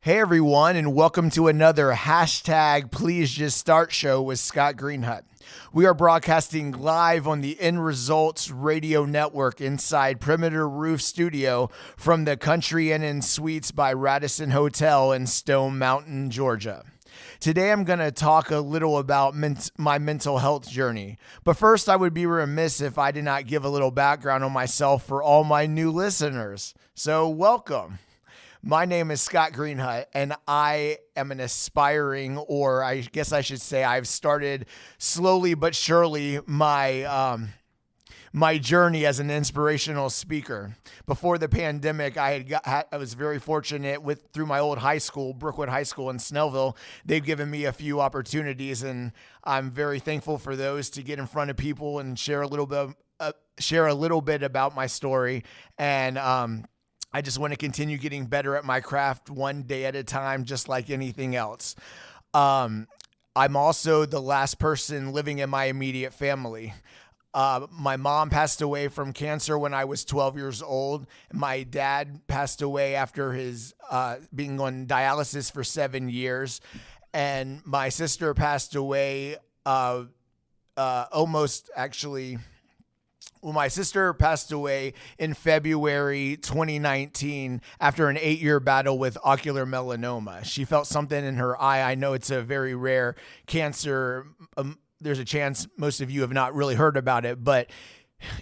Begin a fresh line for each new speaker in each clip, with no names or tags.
Hey everyone, and welcome to another hashtag Please Just Start show with Scott Greenhut. We are broadcasting live on the End Results Radio Network inside Perimeter Roof Studio from the Country Inn and Suites by Radisson Hotel in Stone Mountain, Georgia. Today I'm going to talk a little about my mental health journey. But first, I would be remiss if I did not give a little background on myself for all my new listeners. So welcome. My name is Scott Greenhut, and I am an aspiring, or I guess I should say I've started slowly but surely my journey as an inspirational speaker. Before the pandemic, I was very fortunate through my old high school, Brookwood High School in Snellville. They've given me a few opportunities, and I'm very thankful for those to get in front of people and share a little bit about my story. And I just want to continue getting better at my craft one day at a time, just like anything else. I'm also the last person living in my immediate family. My mom passed away from cancer when I was 12 years old. My dad passed away after his being on dialysis for 7 years. And my sister passed away my sister passed away in February 2019 after an 8-year battle with ocular melanoma. She felt something in her eye. I know it's a very rare cancer. There's a chance most of you have not really heard about it, but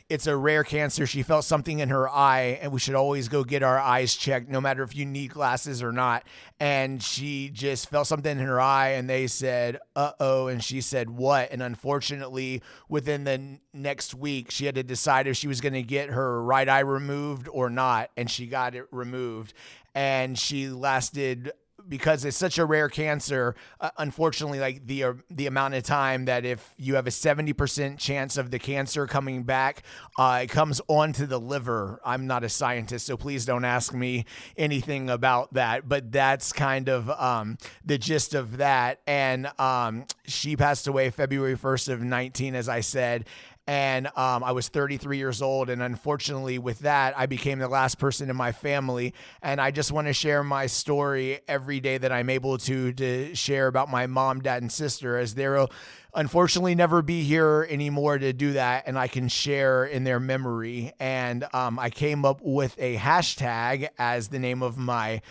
it's a rare cancer. She felt something in her eye, and we should always go get our eyes checked, no matter if you need glasses or not. And she just felt something in her eye, and they said, uh-oh, and she said, what? And unfortunately, within the next week, she had to decide if she was going to get her right eye removed or not, and she got it removed. And she lasted, because it's such a rare cancer, unfortunately, like the amount of time that if you have a 70% chance of the cancer coming back, it comes onto the liver. I'm not a scientist, so please don't ask me anything about that, but that's kind of the gist of that. And she passed away February 1st of 19, as I said. And I was 33 years old. And unfortunately with that, I became the last person in my family. And I just want to share my story every day that I'm able to share about my mom, dad, and sister, as they'll unfortunately never be here anymore to do that. And I can share in their memory. And I came up with a hashtag as the name of my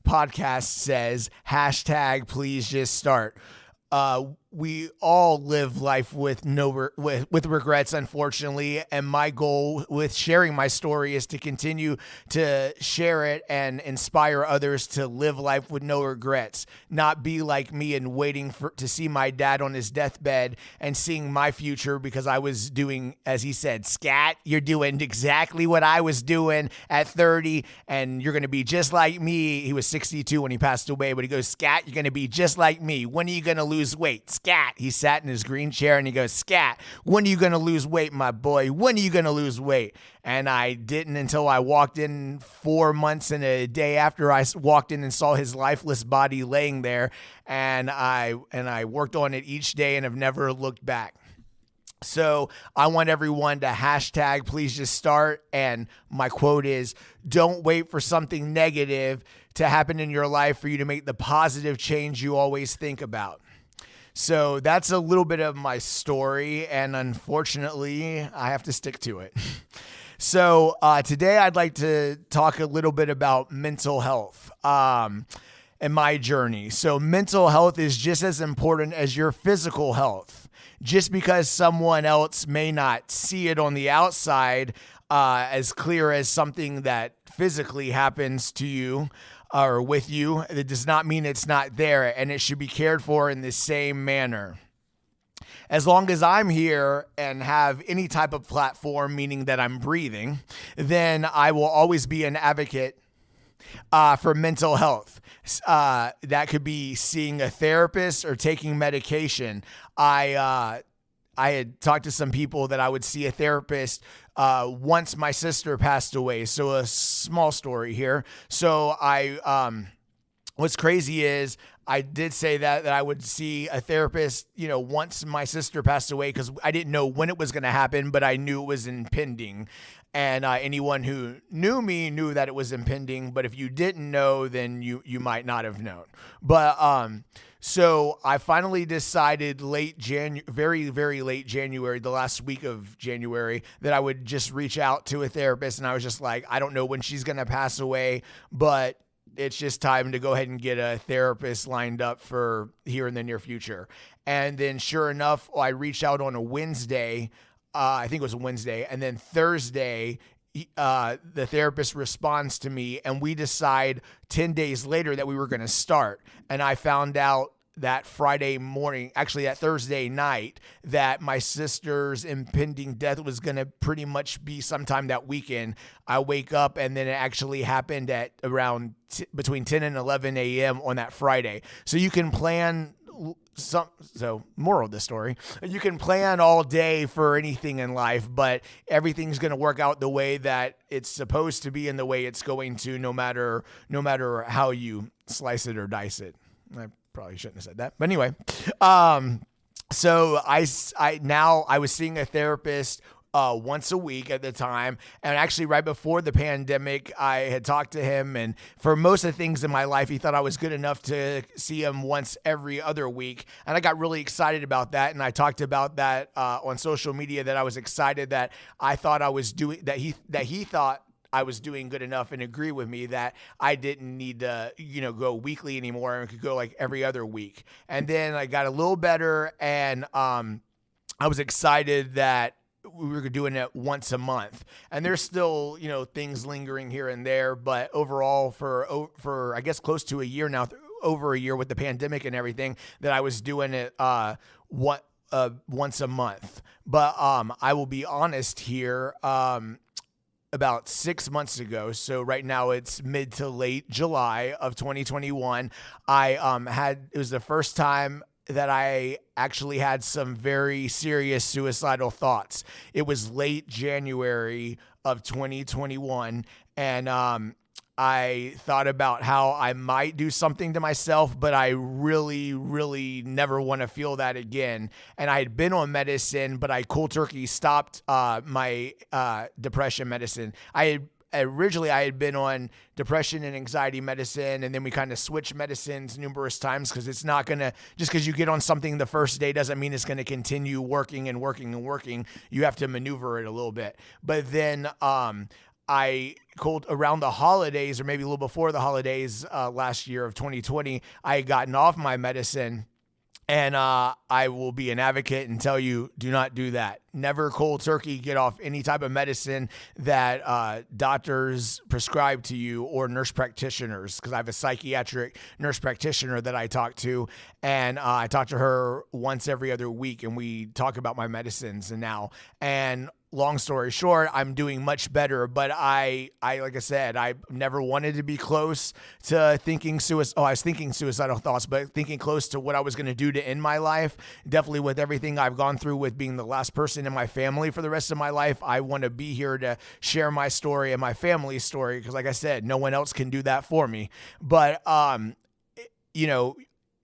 podcast says, hashtag Please Just Start. We all live life with regrets, unfortunately. And my goal with sharing my story is to continue to share it and inspire others to live life with no regrets, not be like me and waiting to see my dad on his deathbed and seeing my future, because I was doing, as he said, Scat, you're doing exactly what I was doing at 30, and you're going to be just like me. He was 62 when he passed away, but he goes, Scat, you're going to be just like me. When are you going to lose weight? Scat. He sat in his green chair and he goes, Scat, when are you going to lose weight, my boy? When are you going to lose weight? And I didn't until I walked in 4 months and a day after I walked in and saw his lifeless body laying there. And I worked on it each day and have never looked back. So I want everyone to hashtag Please Just Start. And my quote is, don't wait for something negative to happen in your life for you to make the positive change you always think about. So that's a little bit of my story, and unfortunately, I have to stick to it. So today I'd like to talk a little bit about mental health and my journey. So mental health is just as important as your physical health. Just because someone else may not see it on the outside as clear as something that physically happens to you, or with you, it does not mean it's not there, and it should be cared for in the same manner. As long as I'm here and have any type of platform, meaning that I'm breathing, then I will always be an advocate for mental health. That could be seeing a therapist or taking medication. I had talked to some people that I would see a therapist once my sister passed away. So a small story here. So what's crazy is I did say that I would see a therapist, once my sister passed away, because I didn't know when it was going to happen, but I knew it was impending. And anyone who knew me knew that it was impending. But if you didn't know, then you might not have known. But so I finally decided very, very late January, the last week of January, that I would just reach out to a therapist. And I was just like, I don't know when she's going to pass away, but it's just time to go ahead and get a therapist lined up for here in the near future. And then sure enough, I reached out on a Wednesday. I think it was a Wednesday. And then Thursday, the therapist responds to me, and we decide 10 days later that we were going to start. And I found out that Friday morning, actually that Thursday night, that my sister's impending death was going to pretty much be sometime that weekend. I wake up, and then it actually happened at around between 10 and 11 a.m. on that Friday. So you can plan so moral of the story, you can plan all day for anything in life, but everything's going to work out the way that it's supposed to be and the way it's going to, no matter how you slice it or dice it. I probably shouldn't have said that, but anyway, so I was seeing a therapist once a week at the time. And actually right before the pandemic, I had talked to him, and for most of the things in my life, he thought I was good enough to see him once every other week. And I got really excited about that. And I talked about that on social media, that I was excited that I thought I was doing, that he thought I was doing good enough, and agree with me that I didn't need to, go weekly anymore, and could go like every other week. And then I got a little better, and I was excited that we were doing it once a month. And there's still, things lingering here and there, but overall for I guess close to a year now, over a year with the pandemic and everything, that I was doing it once a month. But I will be honest here, about 6 months ago, so right now it's mid to late July of 2021, it was the first time that I actually had some very serious suicidal thoughts. It was late January of 2021, and I thought about how I might do something to myself, but I really, really never want to feel that again. And I had been on medicine, but I cold turkey stopped my depression medicine. Originally, I had been on depression and anxiety medicine, and then we kind of switched medicines numerous times, because it's not going to, just because you get on something the first day doesn't mean it's going to continue working and working and working. You have to maneuver it a little bit. But then around the holidays, or maybe a little before the holidays last year of 2020, I had gotten off my medicine. And I will be an advocate and tell you, do not do that. Never cold turkey get off any type of medicine that doctors prescribe to you, or nurse practitioners, because I have a psychiatric nurse practitioner that I talk to, and I talk to her once every other week, and we talk about my medicines and long story short, I'm doing much better, but I like I said, I never wanted to be close to thinking I was thinking suicidal thoughts, but thinking close to what I was going to do to end my life. Definitely with everything I've gone through with being the last person in my family for the rest of my life, I want to be here to share my story and my family's story, because like I said, no one else can do that for me. But,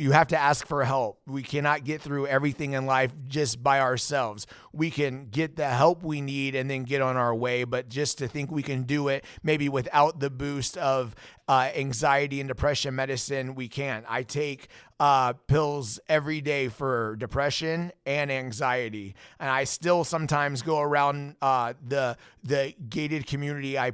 you have to ask for help. We cannot get through everything in life just by ourselves. We can get the help we need and then get on our way, but just to think we can do it maybe without the boost of anxiety and depression medicine, we can't. I take pills every day for depression and anxiety, and I still sometimes go around the gated community. I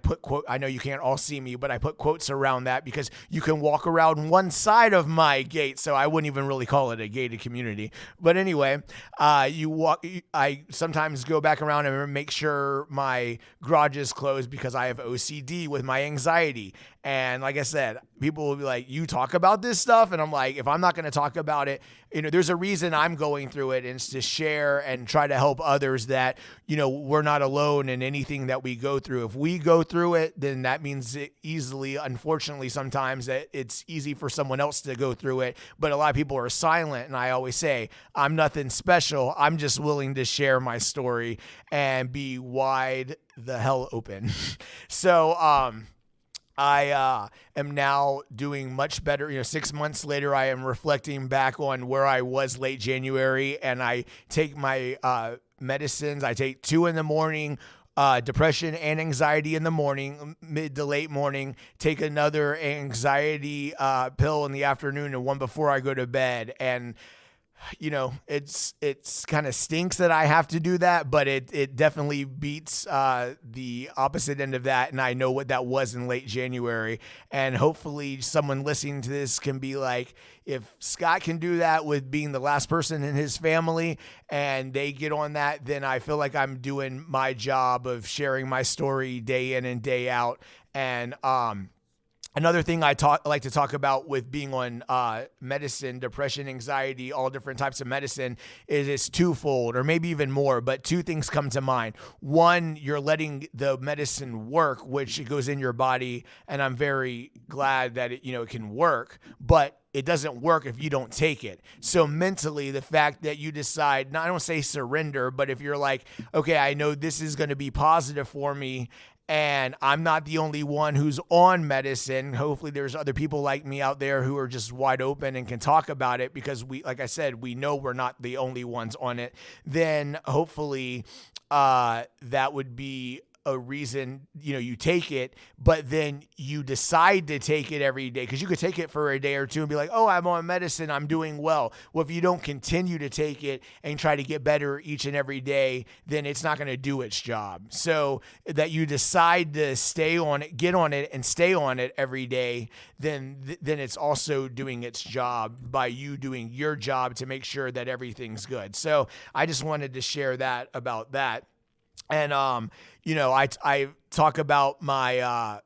know you can't all see me, but I put quotes around that, because you can walk around one side of my gate, so I wouldn't even really call it a gated community. But anyway, I sometimes go back around and make sure my garage is closed, because I have OCD with my anxiety. And like I said, people will be like, you talk about this stuff? And I'm like, if I'm not going to talk about it, there's a reason I'm going through it, and it's to share and try to help others that, we're not alone in anything that we go through. If we go through it, then that means unfortunately, sometimes that it's easy for someone else to go through it. But a lot of people are silent. And I always say, I'm nothing special. I'm just willing to share my story and be wide the hell open. So, I am now doing much better. 6 months later, I am reflecting back on where I was late January, and I take my medicines. I take 2 in the morning, depression and anxiety in the morning, mid to late morning, take another anxiety pill in the afternoon and one before I go to bed. And it's kind of stinks that I have to do that, but it definitely beats the opposite end of that. And I know what that was in late January. And hopefully someone listening to this can be like, if Scott can do that with being the last person in his family and they get on that, then I feel like I'm doing my job of sharing my story day in and day out. And, another thing I like to talk about with being on medicine, depression, anxiety, all different types of medicine, is it's twofold, or maybe even more, but two things come to mind. One, you're letting the medicine work, which it goes in your body, and I'm very glad that it can work, but it doesn't work if you don't take it. So mentally, the fact that you decide, I don't say surrender, but if you're like, okay, I know this is going to be positive for me, and I'm not the only one who's on medicine. Hopefully there's other people like me out there who are just wide open and can talk about it, because like I said, we know we're not the only ones on it. Then hopefully that would be a reason, you take it, but then you decide to take it every day, because you could take it for a day or two and be like, oh, I'm on medicine, I'm doing well. Well, if you don't continue to take it and try to get better each and every day, then it's not going to do its job. So that you decide to stay on it, get on it and stay on it every day, then it's also doing its job by you doing your job to make sure that everything's good. So I just wanted to share that about that. And, I talk about my,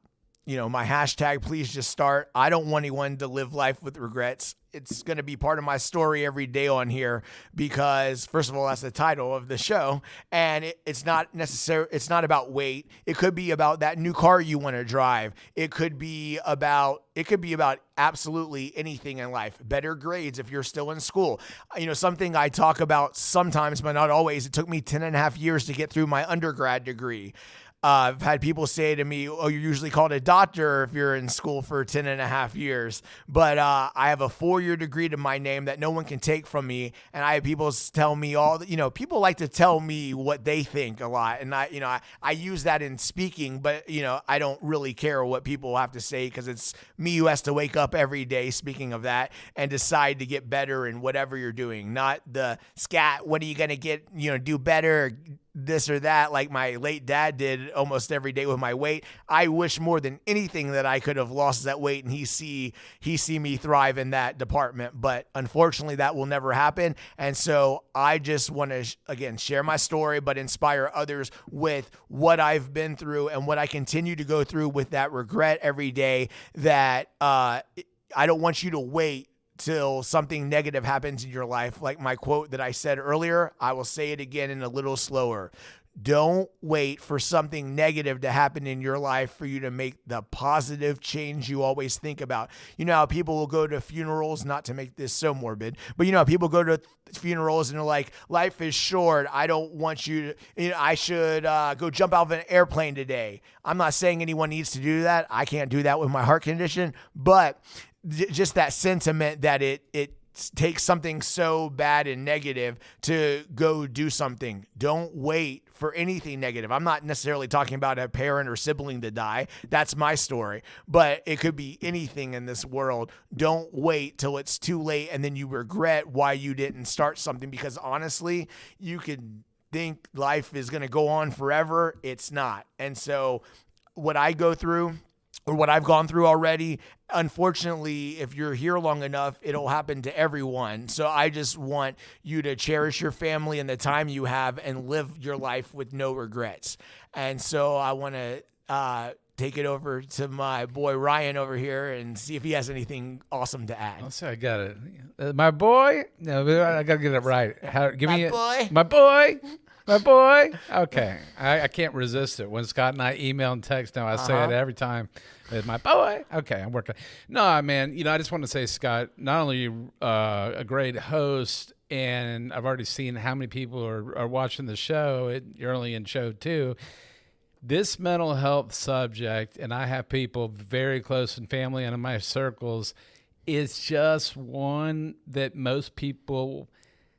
my hashtag, please just start. I don't want anyone to live life with regrets. It's going to be part of my story every day on here because, first of all, that's the title of the show. And it's not necessary. It's not about weight. It could be about that new car you want to drive. It could be about absolutely anything in life. Better grades if you're still in school. Something I talk about sometimes, but not always. It took me 10 and a half years to get through my undergrad degree. I've had people say to me, oh, you're usually called a doctor if you're in school for 10 and a half years. But I have a 4-year degree to my name that no one can take from me. And I have people tell me people like to tell me what they think a lot. And I use that in speaking, but, I don't really care what people have to say, because it's me who has to wake up every day, speaking of that, and decide to get better in whatever you're doing. Not the, Scott, what are you going to get, do better, this or that, like my late dad did almost every day with my weight. I wish more than anything that I could have lost that weight and he see me thrive in that department. But unfortunately, that will never happen. And so I just want to, again, share my story, but inspire others with what I've been through and what I continue to go through with that regret every day, that I don't want you to wait till something negative happens in your life. Like my quote that I said earlier, I will say it again in a little slower. Don't wait for something negative to happen in your life for you to make the positive change you always think about. How people will go to funerals, not to make this so morbid, but people go to funerals and they're like, life is short. I don't want you to, I should go jump out of an airplane today. I'm not saying anyone needs to do that. I can't do that with my heart condition, but just that sentiment that it takes something so bad and negative to go do something. Don't wait for anything negative. I'm not necessarily talking about a parent or sibling to die. That's my story. But it could be anything in this world. Don't wait till it's too late and then you regret why you didn't start something, because honestly, you could think life is going to go on forever. It's not. And so what I go through, or what I've gone through already, unfortunately, if you're here long enough, it'll happen to everyone. So I just want you to cherish your family and the time you have and live your life with no regrets. And so I want to take it over to my boy Ryan over here and see if he has anything awesome to add.
I'll say I got it. My boy? No, I got to get it right. My boy. Okay. I can't resist it. When Scott and I email and text now, I say it every time. My boy. Okay, I'm working. No, man, I just want to say, Scott, not only a great host, and I've already seen how many people are watching the show. You're only in show 2. This mental health subject, and I have people very close in family and in my circles, is just one that most people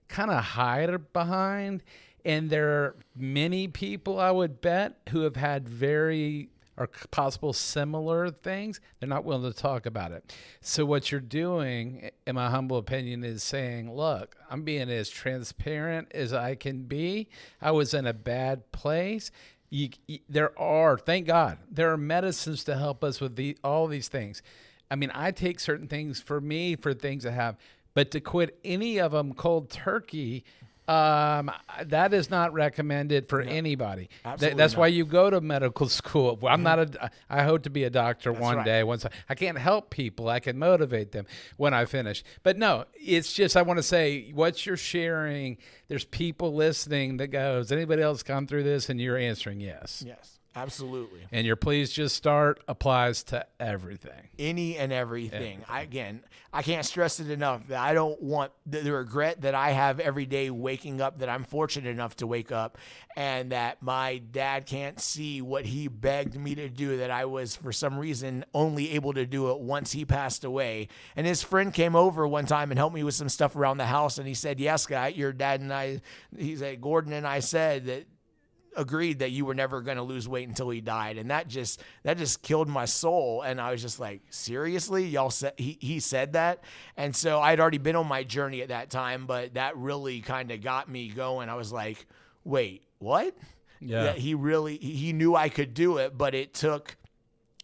kind of hide behind. And there are many people, I would bet, who have had very or possible similar things. They're not willing to talk about it. So what you're doing, in my humble opinion, is saying, look, I'm being as transparent as I can be. I was in a bad place. Thank God, there are medicines to help us with all these things. I mean, I take certain things for things I have, but to quit any of them cold turkey, that is not recommended for anybody. That's why you go to medical school. Well, I hope to be a doctor one day. Once I can't help people, I can motivate them when I finish. But no, it's just, I want to say what you're sharing, there's people listening that goes, anybody else gone through this? And you're answering yes.
Yes. Absolutely.
And your please just start applies to everything.
Any and everything. I can't stress it enough that I don't want the regret that I have every day waking up, that I'm fortunate enough to wake up, and that my dad can't see what he begged me to do, that I was, for some reason, only able to do it once he passed away. And his friend came over one time and helped me with some stuff around the house, and he said, yes, Scott, your dad and I, he said, Gordon and I said that, agreed that you were never going to lose weight until he died. And that just killed my soul. And I was just like, seriously, y'all said, he said that. And so I'd already been on my journey at that time, but that really kind of got me going. I was like, wait, what?
Yeah.
That he knew I could do it, but it took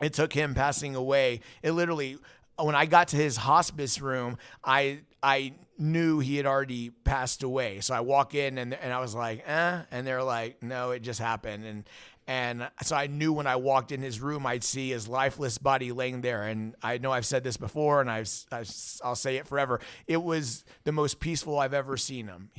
him passing away. It literally, when I got to his hospice room, I knew he had already passed away. So I walk in and I was like, and they're like, no, it just happened. And so I knew when I walked in his room, I'd see his lifeless body laying there. And I know I've said this before, and I'll say it forever. It was the most peaceful I've ever seen him.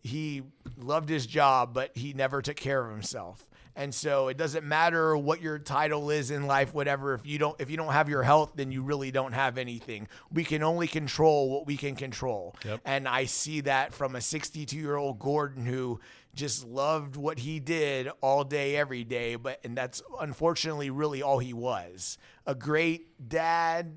He loved his job, but he never took care of himself. And so it doesn't matter what your title is in life, whatever. If you don't have your health, then you really don't have anything. We can only control what we can control.
Yep.
And I see that from a 62-year-old Gordon who just loved what he did all day, every day. And that's unfortunately really all he was. A great dad.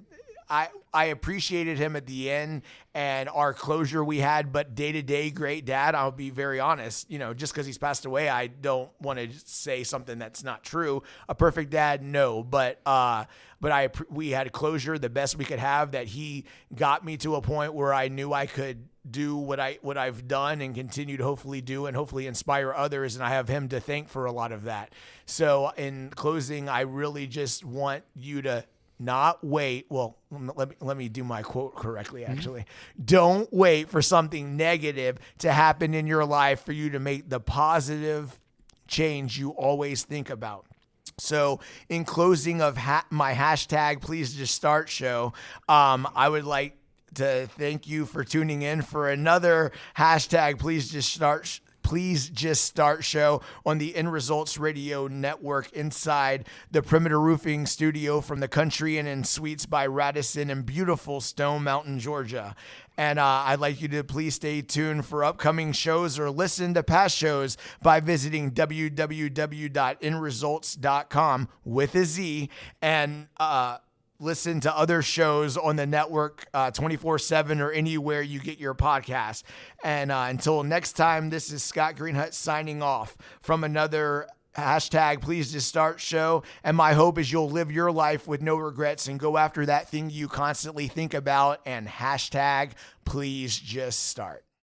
I appreciated him at the end and our closure we had, but day-to-day, great dad. I'll be very honest, just because he's passed away, I don't want to say something that's not true. A perfect dad, no, but we had closure the best we could have, that he got me to a point where I knew I could do what I've done and continue to hopefully do and hopefully inspire others. And I have him to thank for a lot of that. So in closing, I really just want you to not wait. Well, let me do my quote correctly, actually. Mm-hmm. Don't wait for something negative to happen in your life for you to make the positive change you always think about. So in closing of my hashtag, please just start show, I would like to thank you for tuning in for another hashtag, please just start show on the End Results Radio Network inside the Perimeter Roofing Studio from the Country Inn and Suites by Radisson in beautiful Stone Mountain, Georgia. And I'd like you to please stay tuned for upcoming shows or listen to past shows by visiting www.endresults.com with a Z, and listen to other shows on the network 24/7 or anywhere you get your podcast. And until next time, this is Scott Greenhut signing off from another hashtag Please Just Start show. And my hope is you'll live your life with no regrets and go after that thing you constantly think about, and hashtag Please Just Start.